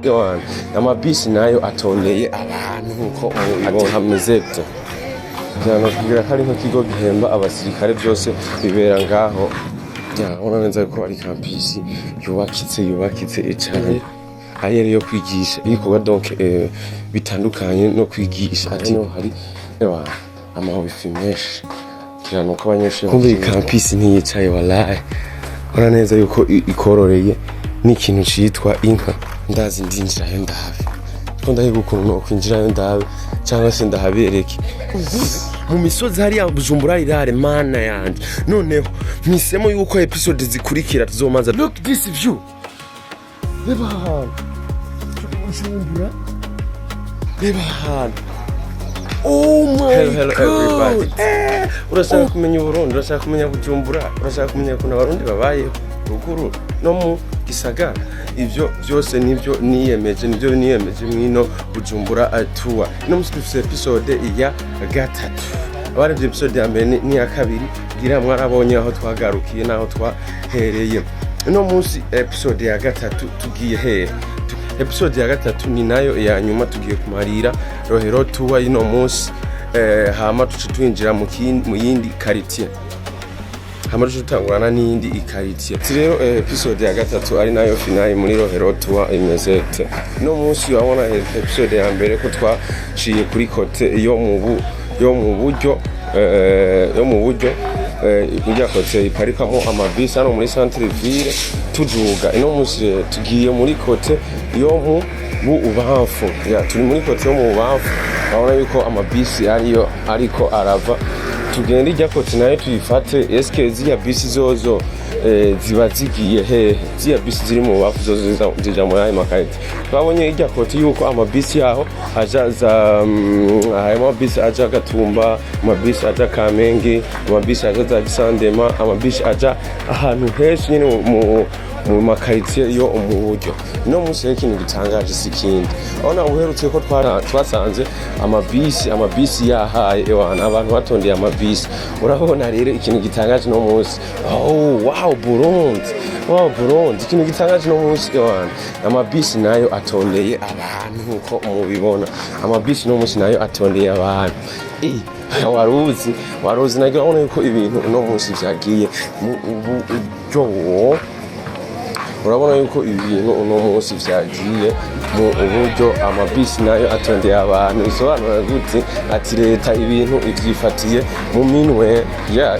Yohana amabisi nayo atondeye abantu nkuko ati hameze byo cyane kugira ko ari nk'ikigo gihemba abasirikare byose bibera ngaho urabona neza ko ari campus yubakitse cyane ayere yo kwigisha ibikorwa donc bitandukanye no kwigisha ati hari amawifi menshi kirano ko abanyeshuri kumva iyi campus ntiyicaye wallahi urabona neza yuko ikororeye n'ikintu cyitwa inka ndazi ndinjirayo ndahabe ko ndahiga ukuntu no kwinjirayo ndahabe cyangwa se ndahabereke mu misozi hariya Bujumbura irare mana yanje noneho mpisemo yuko episode zikurikira tuzomanza look this view reba Bujumbura reba oh my hello everybody urashaka kumenya Burundi urashaka kumenya Bujumbura urashaka kumenya kuna Barundi babaye ruguru no mu gisagara ivyo byose nivyo niyemeje mwino Bujumbura Tour no musifise episode ya gatatu abari episode ya mbere ni ya kabiri gira mwarabonye aho twagarukiye naho twahereye no munsi episode ya gatatu tugiye he episode ya gatatu ni nayo ya nyuma tugiye kumarira Rohero Tour ino munsi hama tucinjira mu yindi quartier hama tutangurana n'indi ikaritiye rero episode ya gatatu ari nayo finale muri Rohero Tour imeze no munsi wabona episode ya mbere ko twaciye kuri kote yo mu buryo ujya kote iparikamo amabisi hano muri centre ville tuduga ino munsi tugiye muri kote yo mu ubafu turi muri kote yo mu ubafu babona yuko amabisi ariko arava tugenda ijya kote nayo tuyifate eske ziya bisi zozo ziba zigiye he ziya bisi ziri mu bafu zozo zija muri ayo makarite twabonye ijya kote yuko amabisi yaho aja za amabisi aja Gatumba amabisi aja Kamenge amabisi aja za Gisandema amabisi aja ahantu henshi nyine mu makarite yo mu buryo no munsi y'ikintu gitangaje sikindi ona uherutse ko twasanze amabisi yahaye abantu batondeye amabisi urabona rero ikintu gitangaje no munsi wow Burundi ikintu gitangaje no munsi amabisi nayo atondeye abantu nkuko mubibona amabisi no munsi nayo atondeye abantu waruzi nagira ubona yuko ibintu no munsi byagiye mu buryo urabona yuko ibintu uno munsi vyagiye mu buryo amabisi nayo atondeye abantu isobanura gute ati leta ibintu ivyifatiye mu minwe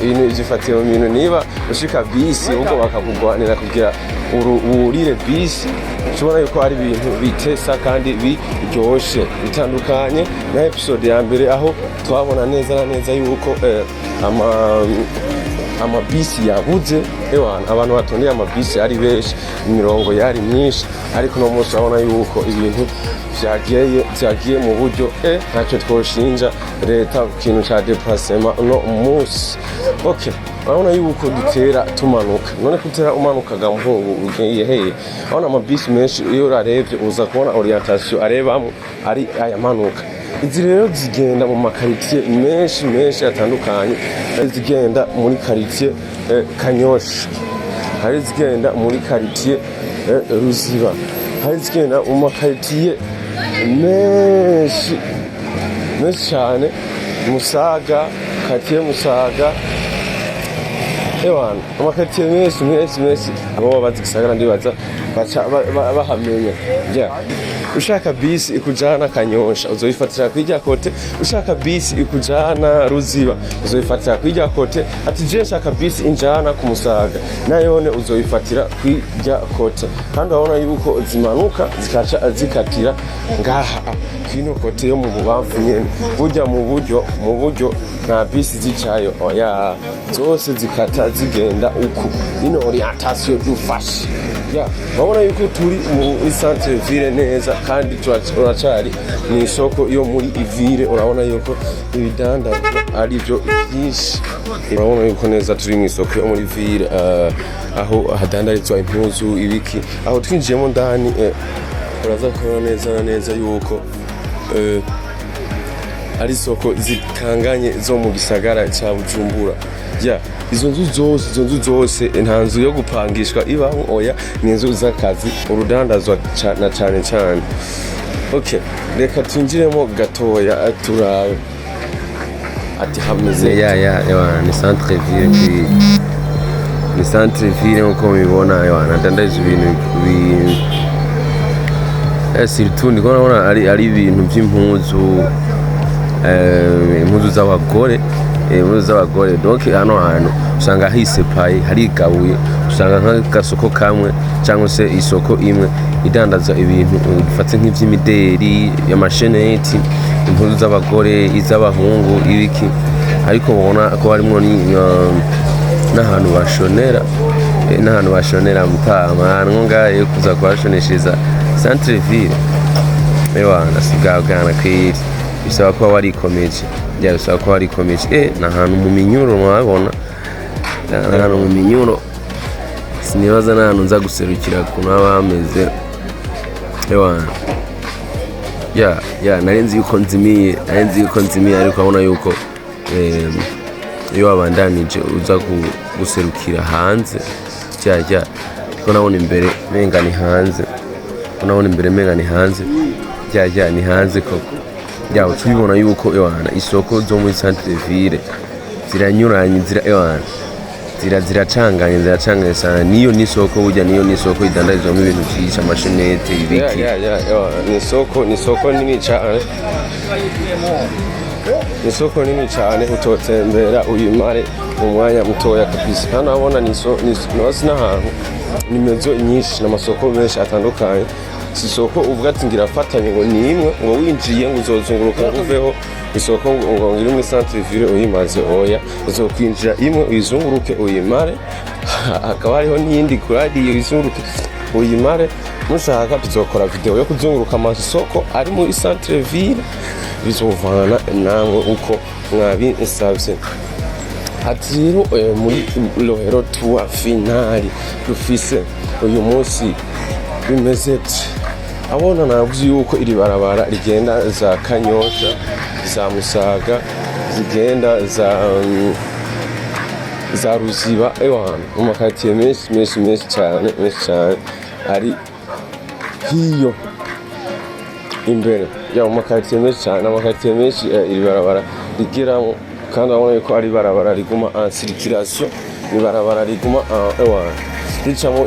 ibintu ivyifatiye mu minwe niba ushika bisi ubwo bakakugwanira kugira urire bisi ushobora yuko ari ibintu bitesa kandi biryoshe bitandukanye na episode ya mbere aho twabona neza yuko amabisi yabuze abantu batondeye amabisi ari benshi imirongo yari myinshi ariko no munsi urabona yuko ibintu vyagiye mu buryo ntacyo twoshinja leta ku kintu ca déplacement no munsi okay urabona yuko dutera tumanuka none kutera umanukaga ugiye heye urabona amabisi menshi iyo urarebye uza kubona orientation arebamo ari ayamanuka izi rero zigenda mu makaritiye menshi atandukanye zigenda muri karitiye Kanyosha hari zigenda muri karitiye Ruziba hari zigenda mu makaritiye menshi cyane Musaga karitiye Musaga amakaritsiye menshi abo bazi gisagara ndibaza bahamenya ushaka bisi ikujana Kanyosha uzoyifatira kwijya kote ushaka bisi ikujana Ruziba uzoyifatira kwijya kote ati je nshaka bisi injana ku Musaga nayone uzoyifatira kwijya kote kandi urabona yuko zimanuka zikaca zikatira ngaha kino kote yo mu bubavu nyene burya mu buryo nta bisi zicayo zose zikata zigenda uku ino orientation dufashe babona yuko turi mu centre ville neza kandi turacari mu isoko yo muri ville urabona yuko ibidanda ari byo byinshi urabona yuko neza turi mu isoko yo muri ville aho hadandarizwa impuzu ibiki aho twinjiyemo ndani uraza kubona neza yuko ari isoko zikanganye zo mu gisagara cya Bujumbura. Izo nzu zose nta nzu yo gupangishwa ibaho, oya ni inzu z'akazi, urudandazwa na cyane. Okay, reka twinjiremo gatoya turabe ati hameze. Ni centre ville, ni centre ville nkuko mubibona, nadandaje ibintu surtout ndiko nabona ari ibintu by'impuzu, impuzu z'abagore, donc hano hantu usanga hisepaye, harigabuye, usanga nk'agasoko kamwe cyangwa se isoko imwe idandaza ibintu bifatse nk'iby'imideri, y'amasheneti, impuzu z'abagore, iz'abahungu, ibiki, ariko ubona ko harimo n'ahantu bashonera mutama, ahantu ngahe kuza kubashonesheza centre ville. Nasigabwana kweri, bisaba kuba warikomeje, bisaba kuba warikomeje. N'ahantu mu minyuro mwabona, n'ahantu mu minyuro, sinibaza n'ahantu nza guserukira kuntu haba hameze. Narenze yuko nzimiye, ariko abona yuko iyo wabandanije uza guserukira hanze, ko nabona imbere menga ni hanze, ni hanze koko. Tubibona yuko isoko zo muri centre ville ziranyuranye, ziracanganye sana. Niyo n'isoko burya, niyo n'isoko idandarizwamo ibintu byinshi, amashenete, ibiki. Ni isoko nini cyane, isoko nini cyane, utotembera uyimare mu mwanya mutoya kabisa. Hano abona nosi n'ahantu nimezo nyinshi, n'amasoko menshi atandukanye. Si isoko uvuga ati ngira fatanye ngo ni imwe, ngo winjiye ngo uzozunguruka uveho isoko ngo ngiri muri centre ville uyimaze, oya uzokwinjira imwe uyizunguruke uyimare, hakaba hariho n'iyindi kuradiyo uyizunguruke uyimare. Mushaka tuzokora video yo kuzunguruka amasoko ari muri centre ville, bizovana namwe uko mwabisabye. Ati rero muri Rohero Tour finali dufise uyu munsi bimeze abona navuze yuko iri barabara rigenda za Kanyosha, za Musaga, zigenda za Ruziba, mu makatiye menshi cyane ari hiyo imbere mu makatiye menshi cyane, amakatiye menshi iri barabara rigiramo, kandi abona yuko ari barabara riguma en circulation, ni barabara riguma ricamo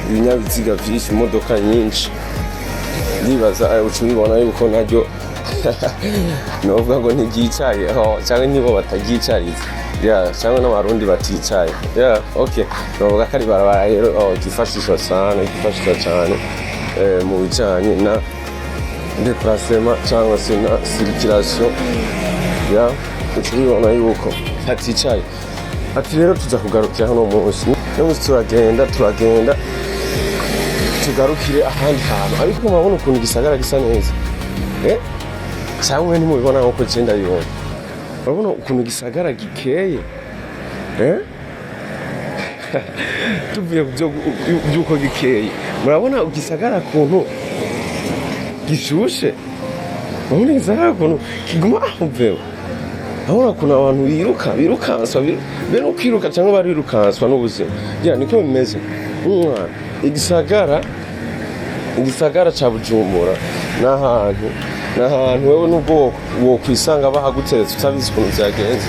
ibinyabiziga byinshi, imodoka nyinshi. Ndibaza ucubibona yuko naryo novuga ngo ntigicaye cyangwa nibo batagicariza, cyangwa n'abarundi baticaye. Okay, novuga ko ari barabara rero gifashishwa cyane mu bijanye na déplacement cyangwa se na circulation. Ucubibona yuko haticaye. Ati rero tuza kugarukira hano munsi, turagenda tugarukire ahandi hantu, ariko murabona ukuntu gisagara gisa neza. Cyangwa ntimubibona nkuko genda bibona, urabona ukuntu gisagara gikeye. Tuvuye byuko gikeye, murabona gisagara kuntu gishushe, murabona gisagara kuntu kiguma aho. Urabona ukuntu abantu birukanswa, bene ukiruka cyangwa barirukanswa n'ubuzima. Niko bimeze. Igisagara cya Bujumbura n'ahantu wewe n'ubwo wo kwisanga bahaguteretse utabizi ukuntu byagenze.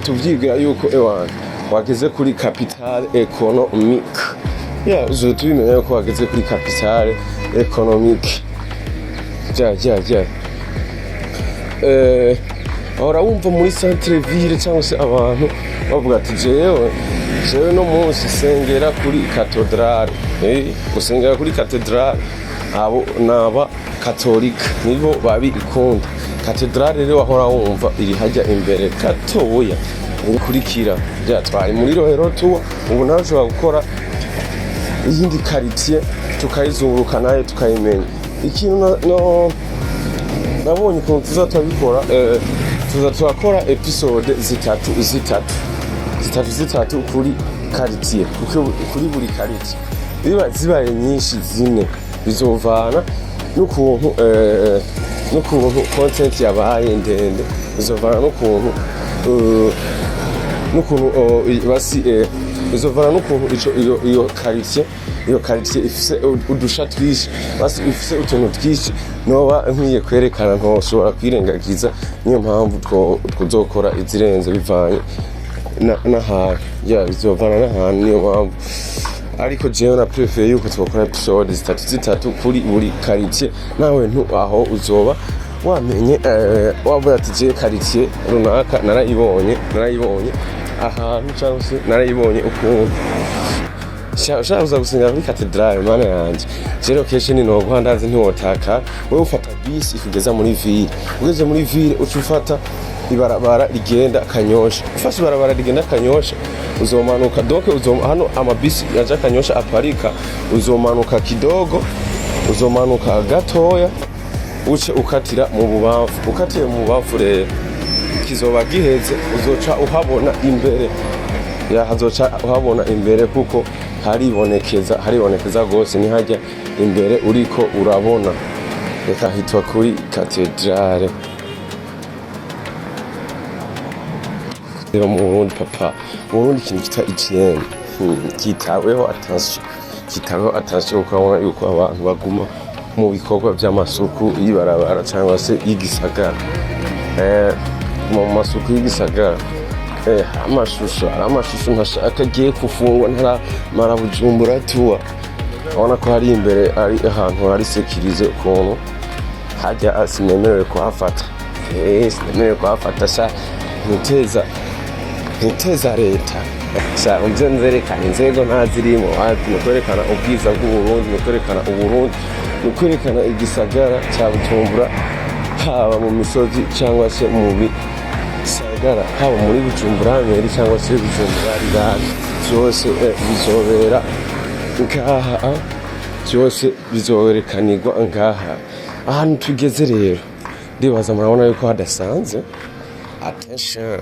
Tuvyibwira yuko wageze kuri capitale économique. Tubimenya yuko wageze kuri capitale économique. Ahora wumva muri centre ville cyangwa se abantu bavuga ati jewe no munsi sengera kuri cathedrale. Gusengera kuri cathedrale abo naba katolika nibo babikunda. Cathedrale rero wahora wumva iri hajya imbere gatoya ukurikira. Twari muri Rohero Tour, ubu nawe ushobora gukora iyindi quartier tukayizunguruka nayo tukayimenya. Ikintu nabonye ukuntu tuzatubikora, turakora episode zitatu kuri quartier, kuri buri quartier. Biba zibaye nyinshi zine bizovana n'ukuntu n'ukuntu content yabaye ndende, bizovana n'ukuntu basi bizovana n'ukuntu iyo quartier ifise udusha twinshi, basi ifise utuntu twinshi noba nkwiye kwerekana ntoshobora kwirengagiza. Niyo mpamvu twuzokora izirenze bivanye n'ahantu, bizovana n'ahantu. Niyo mpamvu ariko jewe na prefere yuko twokora episode zitatu kuri buri quartier, nawe aho uzoba wamenye wavuga ati je quartier runaka narayibonye ahantu cyangwa se narayibonye ukuntu ushaka gusinya muri katedrale. Mana yanje je location ni no Rwandazi ntiwotaka wewe ufata bisi ikugeza muri ville, ugeze muri ville ucufata ibarabara rigenda Kanyosha. Ufashe ibarabara rigenda Kanyosha uzomanuka, donc hano amabisi yaje Kanyosha aparika, uzomanuka kidogo, uzomanuka gatoya uce ukatira mu bubamfu. Ukatiye mu bubamfu rero kizoba giheze, uzoca uhabona imbere, hazoca uhabona imbere kuko haribonekeza gose, ni hajya imbere uriko urabona. Reka hitwa kuri katedrale. Rero mu Burundi papa, mu Burundi ikintu kitwa hygiene kitaweho attention, ukabona yuko abantu baguma mu bikorwa by'amasuku y'ibarabara cyangwa se y'igisagara. Mu masuku y'igisagara amashusho ntashaka agiye kufungwa ntaramara Bujumbura Tour. Ubona ko hari imbere ari ahantu hari sekirize ukuntu hajya sinemerewe kuhafata, sha ntiteza leta sha umvye nderekana inzego ntazirimo, kwerekana ubwiza bw'Uburundi, kwerekana Uburundi, kwerekana igisagara cya Bujumbura, haba mu misozi cyangwa se mu bisagara, haba muri Bujumbura Muri cyangwa se Bujumbura Rirani, byose bizobera ngaha, byose bizoberekanirwa ngaha. Ahantu tugeze rero ndibaza murabona yuko hadasanzwe. Attention,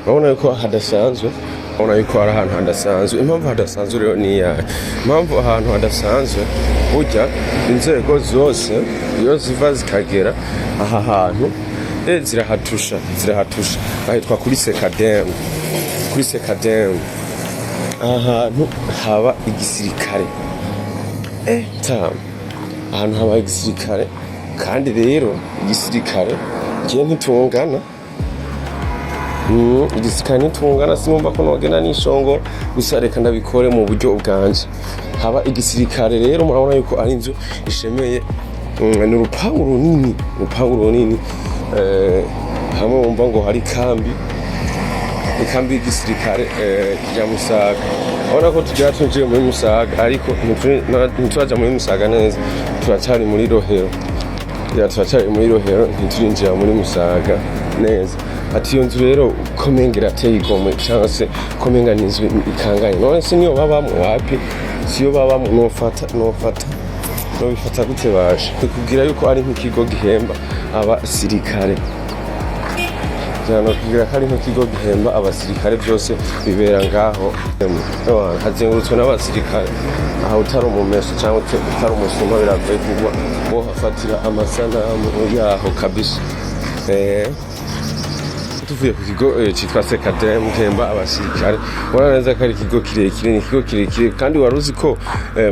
urabona yuko hadasanzwe, urabona yuko ari ahantu hadasanzwe. Impamvu hadasanzwe rero ni iyahe? Impamvu ahantu hadasanzwe burya inzego zose iyo ziva zikagera aha hantu zirahatusha. Bahitwa kuri SECADEM. Aha hantu haba igisirikare, ahantu haba igisirikare. Kandi rero igisirikare kiye ntitungana, igisirikare ntitungana. Sinumva ko nogena n'ishongo, gusa reka ndabikore mu buryo bwanje. Haba igisirikare rero, murabona yuko ari inzu ishemeye, ni urupangu runini, hamwe wumva ngo hari ikambi y'igisirikare ya Musaga. Urabona ko tujya twinjiye muri Musaga, ariko ntituraja muri Musaga neza, turacyari muri Rohero. Ntiturinjira muri Musaga neza. Ati iyo nzu rero komenga irateye igomwe, cyangwa se komenga ni inzu ikanganye. None se niyo babamo wapi? Siyo babamo nobifata gute bashe? Kugira yuko ari nk'ikigo gihemba abasirikare, kugira ko ari nk'ikigo gihemba abasirikare, byose bibera ngaho. Hazengurutswe n'abasirikare, aha utari umumeso cyangwa utari umusuma biragoye kugwa wo hafatira amasanamu yaho kabisa. Tuvuye ku kigo cyitwa SECADEM gihemba abasirikare, ubona neza ko ari ikigo kirekire, kandi wari uzi ko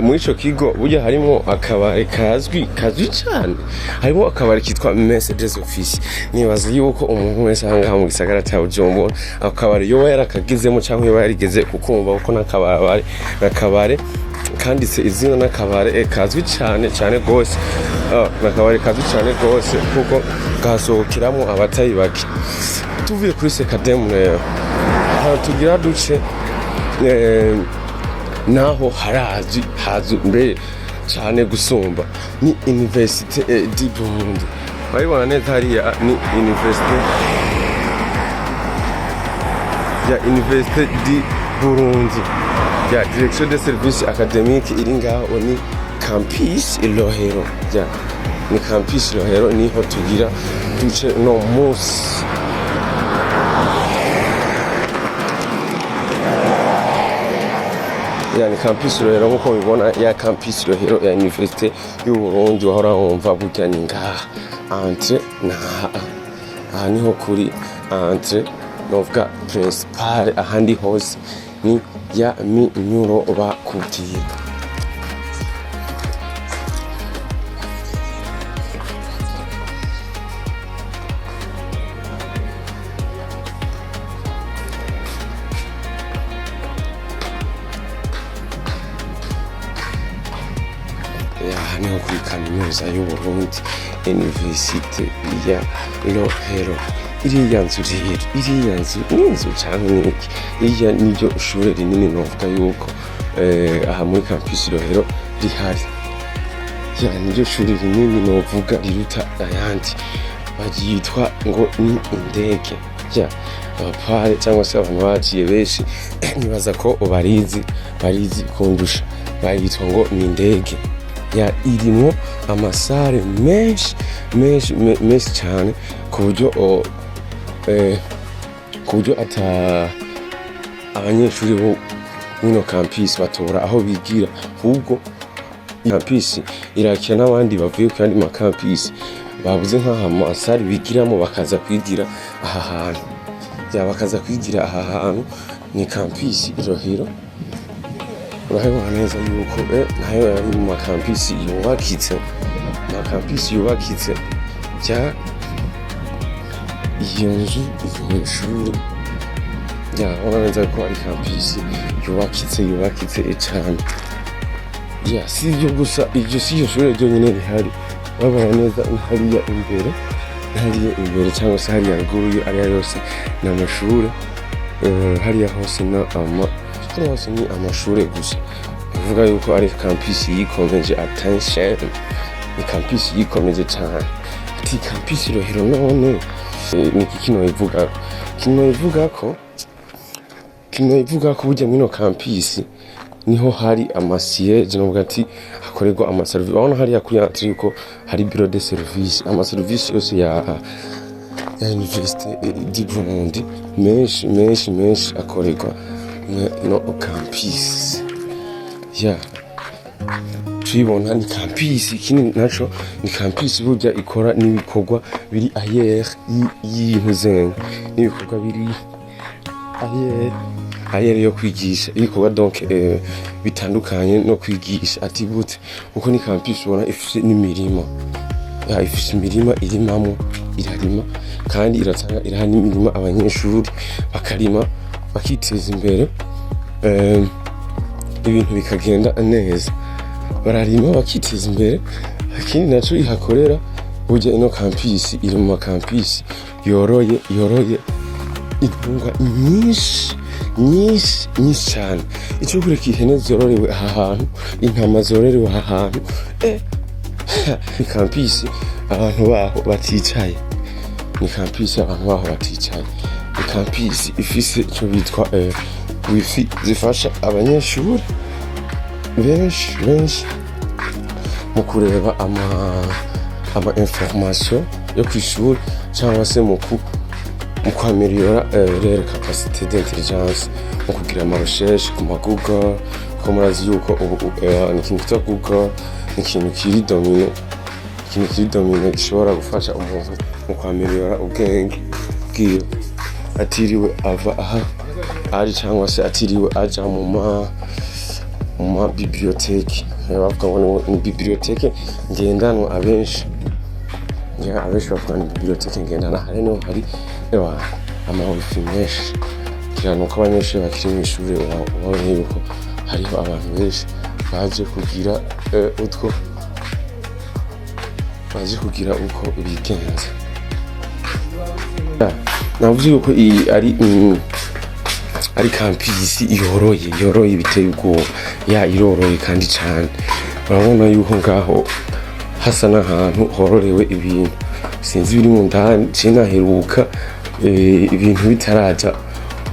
muri ico kigo burya harimo akabare kazwi cyane. Harimo akabare kitwa Meza des Offices. Nibaza yuko umuntu wese ahangaha mu gisagara cya Bujumbura akabare yoba yarakagezemo cyangwa yoba yarigeze kukumva uko nakabare kanditse izina n'akabare kazwi cyane gose. Nakabare kazwi cyane gose kuko gasohokeramo abatari bake. Tuvuye kuri SECADEM rero tugira duce naho hazwi mbere cyane gusumba ni Université du Burundi. Bayibona neza hariya ni Université du Burundi ya Direction des Services Académiques iri ngaho, ni campus Rohero. Ni campus Rohero niho tugira duce no munsi. yani campus Rohero nkuko bibona ya campus Rohero ya Université y'Uburundi wahora wumva burya ni ngaha entre aha niho kuri entre novuga principal, ahandi hose ni ya minyuro bakubwira. Niho kuri Kaminuza y'Uburundi, Université ya Rohero. Iriya nzu rero, iriya nzu n'inzu canke n'iki, iriya niryo shure rinini novuga yuko aha muri campus Rohero rihari. Ya niryo shure rinini novuga riruta ayandi, baryitwa ngo ni indege. Ya abapare cyangwa se abantu baciye benshi nibaza ko barizi kundusha, bayitwa ngo ni indege. Ya irimo amasare menshi cyane ku buryo ata abanyeshuri bo mwino campus batora aho bigira, ahubwo campus irakira n'abandi bavuye ku yandi ma campus babuze nk'aha masare bigiramo bakaza kwigira aha hantu. Ya bakaza kwigira aha hantu ni campus Rohero. Urabona neza yuko nayo yari mu makampisi yubakitse ja iyo nzu ishuri. Ya urabona neza ko ari campisi yubakitse cyane. Ya si ibyo gusa, iryo si ishuri ryonyine rihari, urabona neza hariya imbere cyangwa se hariya ruguru ariya yose ni amashuri. Hariya hose ni amashuri gusa, uvuga yuko ari campus yikomeje. Attention, ni campus yikomeje cyane. Ati campus Rohero none niki kino ivuga ko burya mwino campus niho hari amasiege novuga ati hakorerwa amaservice. Urabona hariya kuri entry yuko hari bureau de service, amaservice yose ya Université du Burundi menshi akorerwa no campus. Ya twibona ni campus ikindi naco ni campus burya ikora n'ibikorwa biri ailleurs y'intuzenga, n'ibikorwa biri ailleurs yo kwigisha, ibikorwa donc bitandukanye no kwigisha. Ati gute uko ni campus ubona ifise n'imirima, ya ifise imirima irimamo, irarima kandi iratanga iraha n'imirima abanyeshuri bakarima bakiteza imbere, ibintu bikagenda neza, bararima bakiteza imbere. Ikindi naco ihakorera burya ino campus iri mu campus yoroye intungwa nyinshi cyane. Ico kureka ihene zororewe aha hantu, intama zororewe aha hantu, ni campus abantu baho baticaye, ni campus ifise ico bitwa wifi zifasha abanyeshuri benshi mu kureba ama information yo kwishuri cyangwa se mu kwameliora leur capacité d'intelligence, mu kugira ama recherche ku Google. Ko murazi yuko ni ikintu cyo Google ni ikintu kiri domine gishobora gufasha umuntu mu kwameliora ubwenge bwiwe, atiriwe ava aha ari cyangwa se atiriwe aja mu ma bibliothèque. Bavuga ngo ni bibliothèque ngendanwa. Abenshi bavuga ni bibliothèque ngendanwa. Hari ama wifi menshi kugira ngo abanyeshuri bakiri mu ishuri babone yuko hariho abantu benshi baje kugira uko bigenza. Navuze yuko ari campus yoroye biteye ubwoba. Ya iroroye kandi cyane, urabona yuko ngaho hasa n'ahantu hororewe ibintu sinzi biri mu ndani. Cinaheruka ibintu bitaraja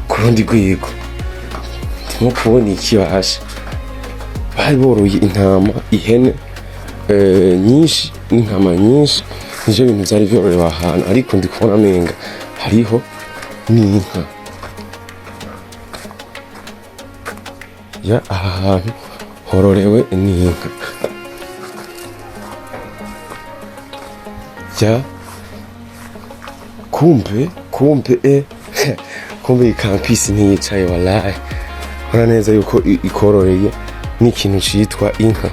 ku rundi rwego, ndimo kubona ikibasha. Bari boroye intama, ihene nyinshi n'intama nyinshi, nivyo bintu vyari vyororewe ahantu. Ariko ndi kubona amenga hariho n'inka. ya aha hantu hororewe n'inka ya kumbe iyi campus ntiyicaye wallahi ura neza yuko ikororeye n'ikintu citwa inka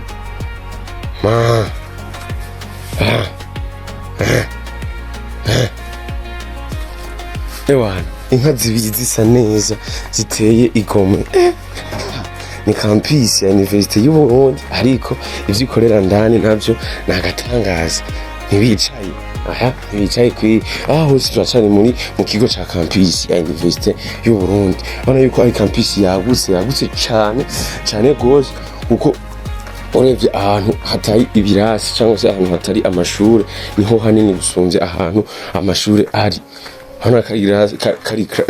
ewana inka zibiri zisa neza ziteye igomwe ni campus ya Université y'u Burundi ariko ivyo ikorera ndani navyo nagatangaza ntibicaye hose turacari mu kigo ca campus ya Université y'u Burundi urabona yuko ari campus yagutse cane gose kuko urebye ahantu hatari ibirasi cyangwa se ahantu hatari amashuri niho hanini gusumvye ahantu amashuri ari hano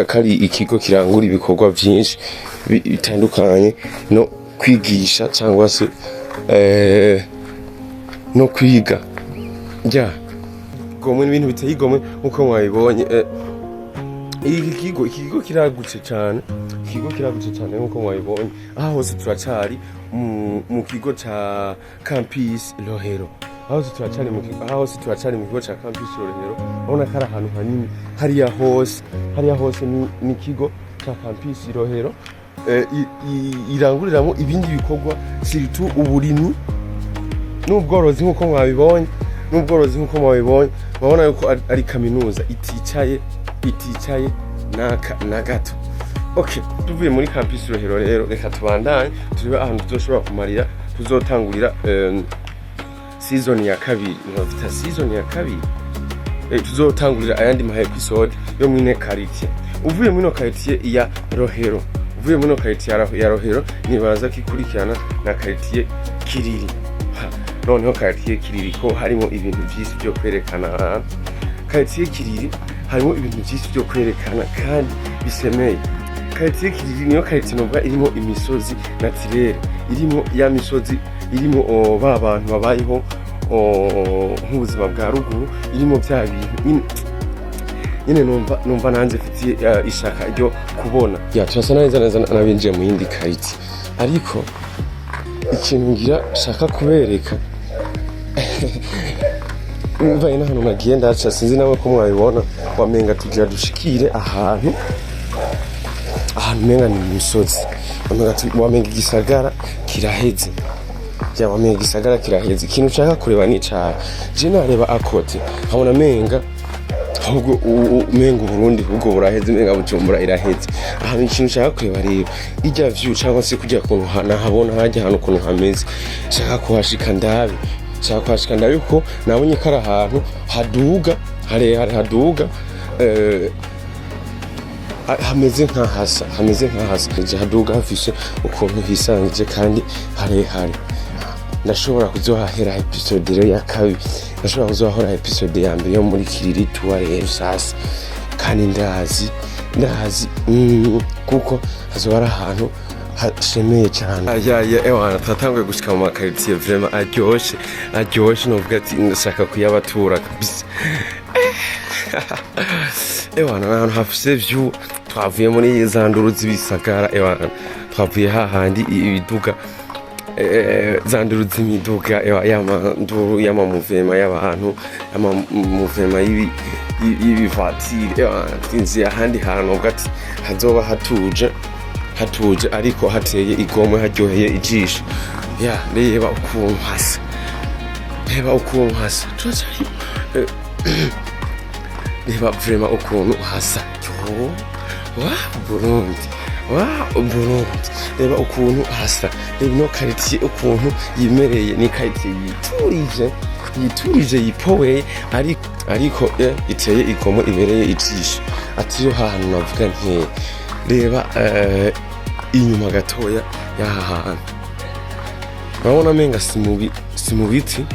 kari ikigo kirangura ibikorwa byinshi bitandukanye no kwigisha cyangwa se no kwiga gomwe n'ibintu biteye igomwe nkuko mwabibonye ikigo kiragutse cyane nkuko mwabibonye aha hose turacari mu kigo ca campus Rohero aho turacari mu kigo ca campus Rohero urabona ko ari ahantu hanini hariya hose ni kigo ca campus Rohero iranguriramo ibindi bikorwa siritu uburimyi n'ubworozi nkuko mwabibonye murabona yuko ari kaminuza iticaye na gato. Okay, tuvuye muri campus Rohero rero reka tubandanye turibe ahantu tuzoshobora kumarira tuzotangurira season ya kabiri tuzotangurira ayandi ma episode yo mwine quartier uvuye muri no quartier ya Rohero ya Rohero nibaza kikurikirana na quartier Kiriri noneho quartier Kiriri ko harimo ibintu byinshi byo kwerekana quartier Kiriri harimo ibintu byinshi byo kwerekana kandi bisemeye quartier Kiriri niyo quartier nubwo irimo imisozi naturelle irimo ya misozi irimo ba bantu babayeho nk'ubuzima bwa ruguru irimo bya bintu nyine numva nanze mfitiye ishaka ryo kubona turasa neza nabinjiye mu yindi quartier ariko ikintu ngira shaka kubereka mvaye n'ahantu nagiye ndaca sinzi nawe ko mwabibona wamenga tugira dushikire ahantu menga ni imisozi wamenga igisagara kiraheze wamenga igisagara kiraheze ikintu nshaka kureba ni icaha je nareba akote nkabona menga ahubwo umenga Burundi ubwo buraheze menga Bujumbura iraheze ahantu ikintu nshaka kureba rero ijya view cyangwa se kujya kuntu habona hajya ahantu kuntu hameze nshaka kuhashika ndabe yuko nabonye ko ari ahantu haduga haduga hameze nk'ahasa haduga hafise ukuntu hisangije kandi harehare ndashobora kuzohahera episode rero ya kabiri ndashobora kuzohahora episode ya mbere yo muri Kiriri Tour rero sasa kandi ndazi kuko hazoba ari ahantu hashemeye cyane ewana twatanguye gushika mu makaritiye vraiment aryoshe novuga ati ndashaka kuyabatura kabisa ewana ahantu hafise view twavuye muri za nduru z'ibisagara ewana twavuye hahandi ibiduga za nduru z'imiduga y'amanduru y'amamuvema y'abantu y'amamuvema y'ibivatire twinjiye ahandi hantu gati hazoba hatuje ariko hateye igomwe haryoheye ijisho reba ukuntu hasa reba vraiment ukuntu hasa Burundi reba ukuntu hasa reba no quartier ukuntu yimereye ni quartier yiturije yipoweye ariko iteye igomwe ibereye ijisho ati yo hantu navuga nti reba inyuma gatoya y'aha hantu urabona menga si mu biti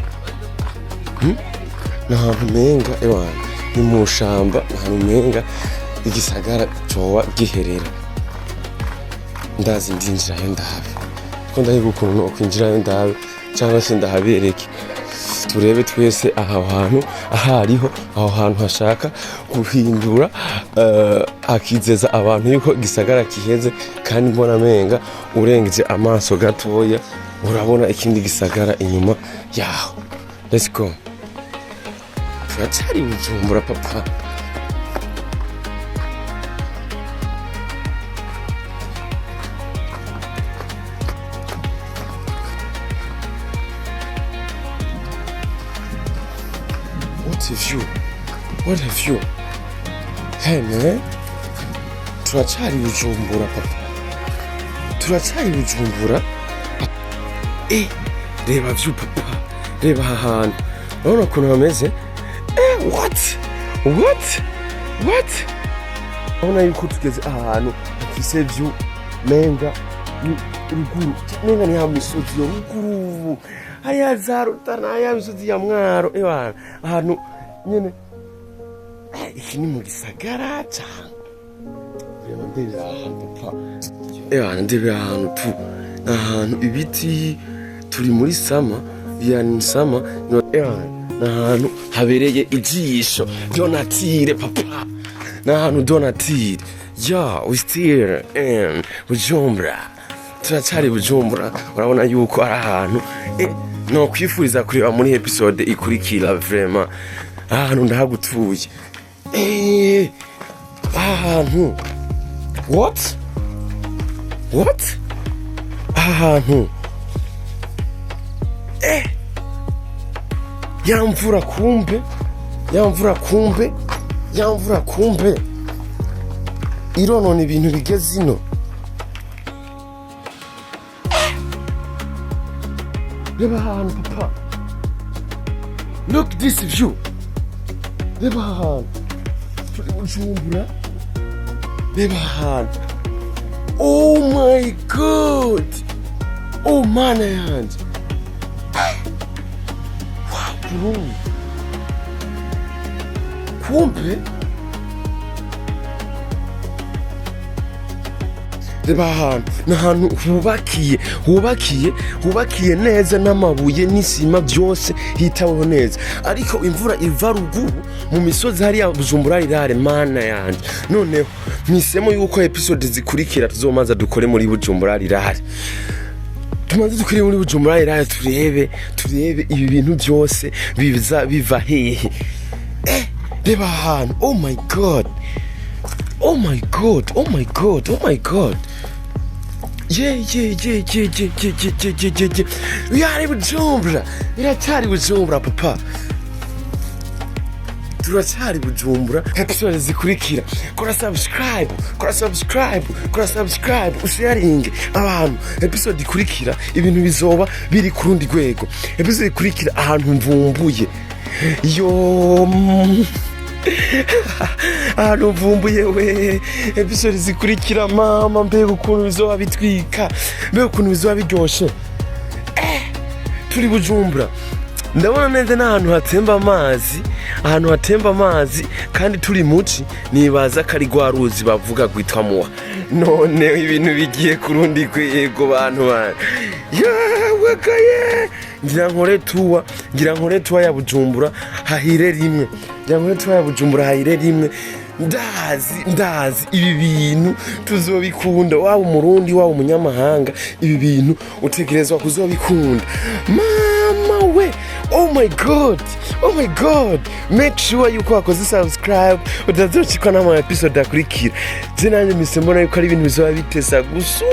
n'ahantu menga ni mu shamba ahantu menga igisagara coba giherera ndazi ndinjirayo ndabe ko ndahiga ukuntu kwinjirayo ndabe cyangwa se ndahabereke turebe twese aho hantu ahariho aho hantu hashaka guhindura akizeza abantu yuko gisagara kiheze kandi mbona menga urengeje amaso gatoya urabona ikindi gisagara inyuma yaho. Let's go. Turacyari Bujumbura papa. What have you? Hey man, turacyari Bujumbura papa. Turacyari Bujumbura. Reba view papa. Reba ahantu. Urabona ukuntu hameze? What? Urabona yuko tugeze ahantu hafise view menga ruguru. Menga ni hamisozi yo ruguru. Hariya za Rutana, hariya misozi ya Mwaro. Ahantu nyene iki ni mu gisagara cyane. Ndebe ahantu papa. Ndebe ahantu tu. Ahantu ibiti turi muri sama, Ville Nisanga ahantu habereye ijisho. Donatire papa. Ahantu donatire. We still in Bujumbura. Turacyari Bujumbura. Urabona yuko ari ahantu no kwifuriza kureba muri episode ikurikira vraiment. Ahantu ndahagutuye. Ahantu. What? Ahantu. Yamvura kumbe. Ironona ibintu bigeze ino. Reba ahantu papa. Look this view. Reba ahantu. Turi Bujumbura. Reba ahantu. Oh my god. Oh mana yanje. Wow bro. Kumbe. Reba ahantu. N'ahantu hubakiye neza n'amabuye n'isima byose hitaweho neza. Ariko imvura iva ruguru mu misozi hariya Bujumbura rirare mana yanje. Noneho misemo yuko episode zikurikira tuzomanza dukore muri Bujumbura rirare. Tumaze dukore muri Bujumbura rirare turebe ibi bintu byose biva hehe. Reba ahantu. Oh my god. Yeah. We are in Bujumbura. Turacyari Bujumbura papa. Turacyari Bujumbura. Episode zikurikira. Kora subscribe. Usharinge abantu. Episode ikurikira ibintu bizoba biri ku rundi rwego. Episode ikurikira ahantu mvumbuye. Ahantu mvumbuye we. Episode zikurikira mama mbega ukuntu bizoba bitwika. Mbega ukuntu bizoba biryoshe. Turi Bujumbura. Ndabona neza n'ahantu hatemba amazi kandi turi muci nibaza kari rwa ruzi bavuga gwitwa Muha. None ibintu bigiye ku rundi rwego bantu bana. Wekaye. Ngira nkore tuwa ya Bujumbura hahire rimwe. Ndazi ibi bintu tuzobikunda. Waba umurundi waba umunyamahanga ibi bintu utegerezwa kuzobikunda. Mama we. Oh my god. Make sure yuko wakoze subscribe utazocikwa n'ama episode akurikira. Zinanye misembona yuko ari ibintu bizoba bitesa gusumba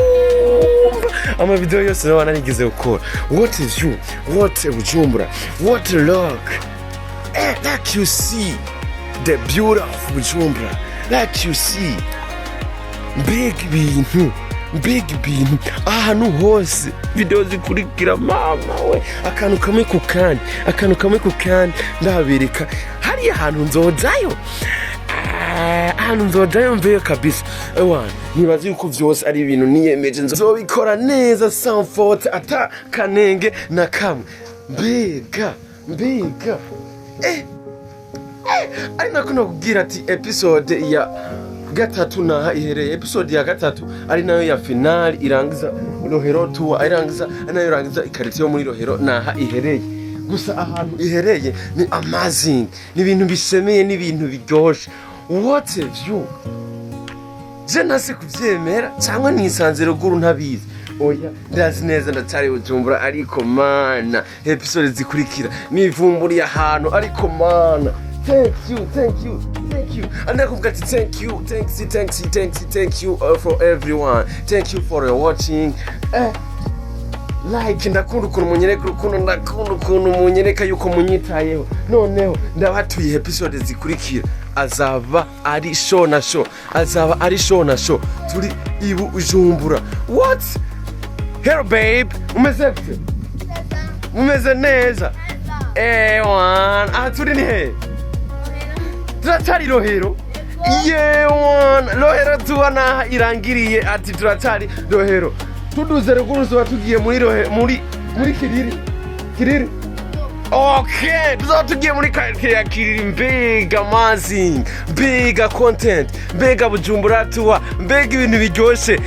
ama video yose nawe nanigize gukora. What is you? What Bujumbura? What look? Like you see the beauty of Bujumbura. Like you see big bintu ahantu hose video zikurikira mama we. Akantu kamwe ku kandi ndabereka hari ahantu nzojayo mveyo kabisa. Nibaza yuko vyose ari ibintu niyemeje nzobikora neza sans faute ata kanenge na kamwe. Mbega ari nakuno kugira ati episode ya gatatu naha ihereye. Episode ya gatatu ari nayo ya finale irangiza Rohero Tour. Nayo irangiza ikaritiyo muri Rohero naha ihereye. gusa ahantu ihereye ni amazing, ni ibintu bisemeye, ni ibintu biryoshe. What a view! Je nasi kuvyemera cyangwa nisanze ruguru ntabizi. Oya, ndazi neza ndatari Bujumbura ariko mana episode zikurikira nivumburiye ahantu ariko mana. Thank you. And I got to thank you for everyone. Thank you for watching. Like ndakunda ukuntu munyereka urukundo, ndakunda ukuntu munyereka yuko munyitayeho. Noneho ndabatuye episode zikurikira azaba ari show na show. Turi ibu Bujumbura. What? Hello babe, umeze gute? Umeze neza? Wan, turi ni he? Turatari Rohero? Rohero tubona irangiriye ati turatari Rohero. Tuduze ruguru zo tugiye muri Kiriri. Okay, tugiye muri Kiriri, mbega amazing, mbega content, mbega Bujumbura Tour, mbega ibintu biryoshe.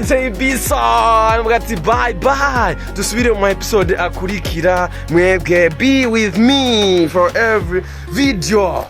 Say bisa, mugati bye. Dusubire mu episode akurikira, mwebwe be with me for every video.